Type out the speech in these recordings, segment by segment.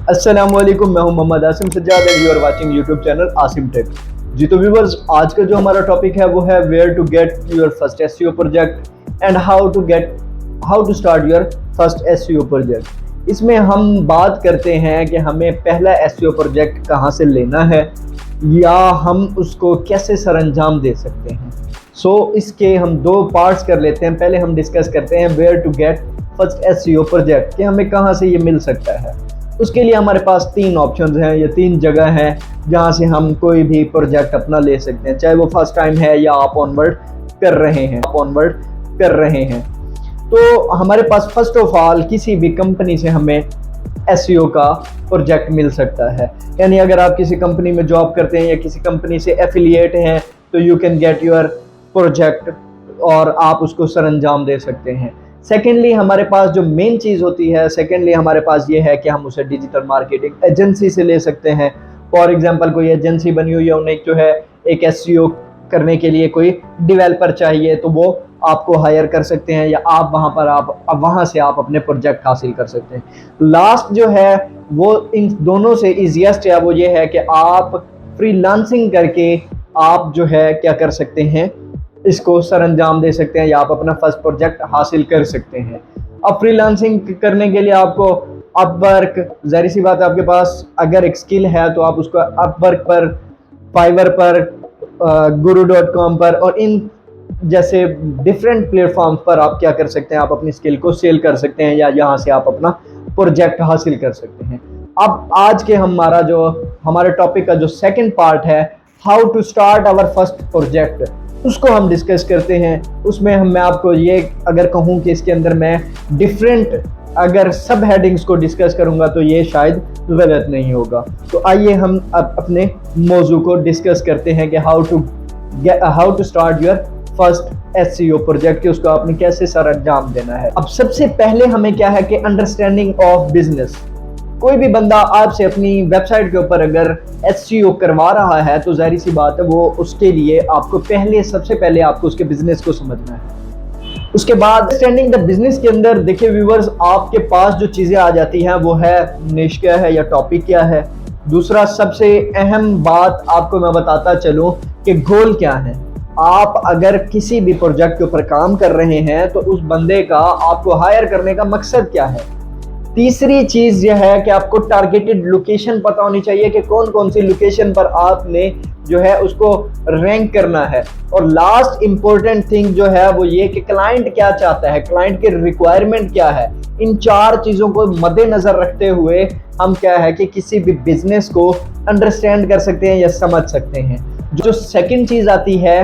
अस्सलामुअलैकुम, मैं हूं Mohammad Asim Sajjad and you are watching YouTube channel Asim tech. जी तो व्यूअर्स, आज का जो हमारा टॉपिक है वो है where to get your first SEO project and how to start your first SEO project. इसमें हम बात करते हैं कि हमें पहला एसईओ प्रोजेक्ट कहां से लेना है या हम उसको कैसे सरअंजाम दे सकते हैं। इसके हम दो पार्ट्स कर लेते हैं। पहले हम डिस्कस करते हैं where to get first SEO project, कि हमें कहां से ये मिल सकता है। उसके लिए हमारे पास 3 ऑप्शंस हैं या 3 जगह हैं जहां से हम कोई भी प्रोजेक्ट अपना ले सकते हैं, चाहे वो फर्स्ट टाइम है या आप ऑनवर्ड कर रहे हैं। तो हमारे पास फर्स्ट ऑफ ऑल किसी भी कंपनी से हमें एसईओ का प्रोजेक्ट मिल सकता है। यानी अगर आप किसी कंपनी में जॉब करते हैं या किसी कंपनी से एफिलिएट हैं तो you can get your project और आप उसको सरअंजाम दे सकते हैं। सेकेंडली हमारे पास जो मेन चीज़ होती है, हमारे पास ये है कि हम उसे डिजिटल मार्केटिंग एजेंसी से ले सकते हैं। फॉर एग्जांपल कोई एजेंसी बनी हुई है, उन्हें जो है एक एसईओ करने के लिए कोई डेवलपर चाहिए तो वो आपको हायर कर सकते हैं या आप वहाँ से आप अपने प्रोजेक्ट हासिल कर सकते हैं। लास्ट जो है वो इन दोनों से ईजीएस्ट है, वो ये है कि आप फ्रीलांसिंग करके आप जो है क्या कर सकते हैं, इसको सरअंजाम दे सकते हैं या आप अपना फर्स्ट प्रोजेक्ट हासिल कर सकते हैं। अब फ्रीलांसिंग करने के लिए आपको अपवर्क, ज़ाहिर सी बात है आपके पास अगर एक स्किल है तो आप उसको अपवर्क पर, फाइवर पर, guru.com पर और इन जैसे डिफरेंट प्लेटफॉर्म पर आप क्या कर सकते हैं, आप अपनी स्किल को सेल कर सकते हैं या यहाँ से आप अपना प्रोजेक्ट हासिल कर सकते हैं। अब आज के हमारे टॉपिक का जो सेकंड पार्ट है, how to start our first project, उसको हम डिस्कस करते हैं। उसमें मैं आपको ये अगर कहूँ कि इसके अंदर मैं डिफरेंट अगर सब हेडिंग्स को डिस्कस करूँगा तो ये शायद गलत नहीं होगा। तो आइए हम अब अपने मौजू को डिस्कस करते हैं कि how to start your first SEO project, कि उसको आपने कैसे सरअंजाम देना है। अब सबसे पहले हमें क्या है कि अंडरस्टैंडिंग ऑफ बिजनेस। कोई भी बंदा आपसे अपनी वेबसाइट के ऊपर अगर एसईओ करवा रहा है तो जाहिर सी बात है वो उसके लिए आपको सबसे पहले आपको उसके बिजनेस को समझना है। उसके बाद अंडरस्टैंडिंग द बिजनेस के अंदर देखिए व्यूअर्स, आपके पास जो चीज़ें आ जाती हैं वो है निश क्या है या टॉपिक क्या है। दूसरा सबसे अहम बात आपको मैं बताता चलूँ कि गोल क्या है। आप अगर किसी भी प्रोजेक्ट के ऊपर काम कर रहे हैं तो उस बंदे का आपको हायर करने का मकसद क्या है। तीसरी चीज यह है कि आपको टारगेटेड लोकेशन पता होनी चाहिए कि कौन कौन सी लोकेशन पर आपने जो है उसको रैंक करना है। और लास्ट इंपॉर्टेंट थिंग जो है वो ये कि क्लाइंट क्या चाहता है, क्लाइंट के रिक्वायरमेंट क्या है। इन 4 चीज़ों को मद्देनजर रखते हुए हम क्या है कि किसी भी बिजनेस को अंडरस्टैंड कर सकते हैं या समझ सकते हैं। जो सेकंड चीज़ आती है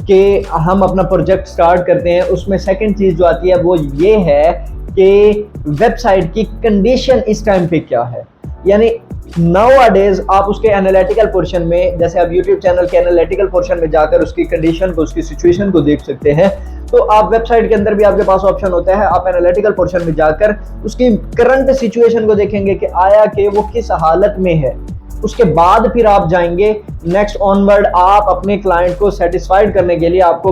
कि हम अपना प्रोजेक्ट स्टार्ट करते हैं, उसमें सेकंड चीज़ जो आती है वो ये है कि वेबसाइट की कंडीशन इस टाइम पे क्या है। यानी नाउअडेज आप उसके एनालिटिकल पोर्शन में, जैसे आप यूट्यूब चैनल के एनालिटिकल पोर्शन में जाकर उसकी कंडीशन को, उसकी सिचुएशन को देख सकते हैं। तो आप वेबसाइट के अंदर भी आपके पास ऑप्शन होता है, आप एनालिटिकल पोर्शन में जाकर उसकी करंट सिचुएशन को देखेंगे कि आया कि वो किस हालत में है। उसके बाद फिर आप जाएंगे नेक्स्ट ऑनवर्ड, आप अपने क्लाइंट को सेटिस्फाइड करने के लिए आप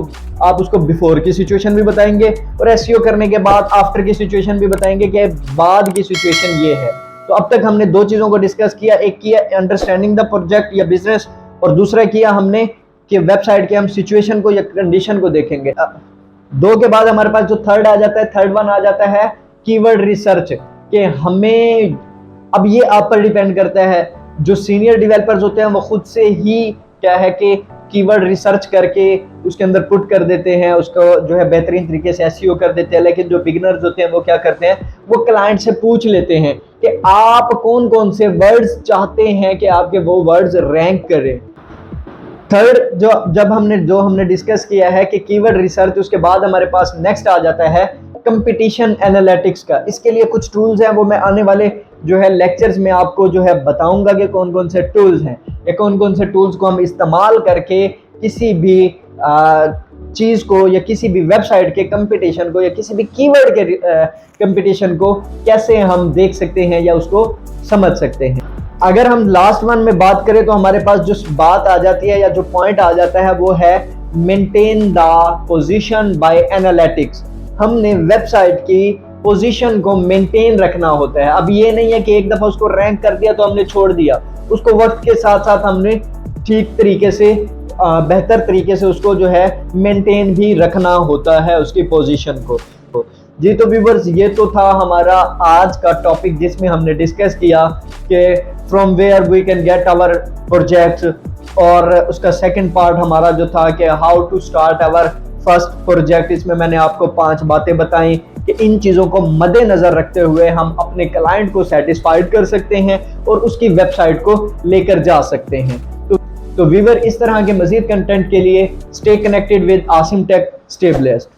उसको बिफोर की सिचुएशन भी बताएंगे और एसईओ करने के बाद आफ्टर की सिचुएशन भी बताएंगे कि बाद की सिचुएशन ये है। तो अब तक हमने 2 चीज़ों को डिस्कस किया, एक किया अंडरस्टैंडिंग द प्रोजेक्ट या बिजनेस और दूसरा किया हमने कि वेबसाइट के हम सिचुएशन को या कंडीशन को देखेंगे। 2 के बाद हमारे पास जो थर्ड वन आ जाता है कीवर्ड रिसर्च, कि हमें अब ये आप पर डिपेंड करता है। जो सीनियर डेवलपर्स होते हैं वो खुद से ही क्या है कि कीवर्ड रिसर्च करके उसके अंदर पुट कर देते हैं, उसको जो है बेहतरीन तरीके से एसईओ कर देते हैं। लेकिन जो बिगिनर्स होते हैं वो क्या करते हैं, वो क्लाइंट से पूछ लेते हैं कि आप कौन कौन से वर्ड्स चाहते हैं कि आपके वो वर्ड्स रैंक करें। थर्ड जो हमने डिस्कस किया है कि कीवर्ड रिसर्च, उसके बाद हमारे पास नेक्स्ट आ जाता है कंपटीशन एनालिटिक्स का। इसके लिए कुछ टूल्स हैं, वो मैं आने वाले जो है लेक्चर्स में आपको जो है बताऊंगा कि कौन कौन से टूल्स हैं या कौन कौन से टूल्स को हम इस्तेमाल करके किसी भी चीज़ को या किसी भी वेबसाइट के कंपटीशन को या किसी भी कीवर्ड के कंपटीशन को कैसे हम देख सकते हैं या उसको समझ सकते हैं। अगर हम लास्ट वन में बात करें तो हमारे पास जो बात आ जाती है या जो पॉइंट आ जाता है वो है maintain the position by analytics. हमने वेबसाइट की पोजीशन को मेंटेन रखना होता है। अब ये नहीं है कि एक दफा उसको रैंक कर दिया तो हमने छोड़ दिया, उसको वक्त के साथ साथ हमने ठीक तरीके से बेहतर तरीके से उसको जो है मेंटेन भी रखना होता है उसकी पोजीशन को। जी तो व्यूअर्स, ये तो था हमारा आज का टॉपिक जिसमें हमने डिस्कस किया कि from where we can get our projects, और उसका सेकंड पार्ट हमारा जो था कि how to start our first project. इसमें मैंने आपको 5 बातें बताई कि इन चीज़ों को मद्देनज़र रखते हुए हम अपने क्लाइंट को सेटिस्फाइड कर सकते हैं और उसकी वेबसाइट को लेकर जा सकते हैं। तो व्यूअर, इस तरह के मजीद कंटेंट के लिए stay connected with Asim tech, stay blessed.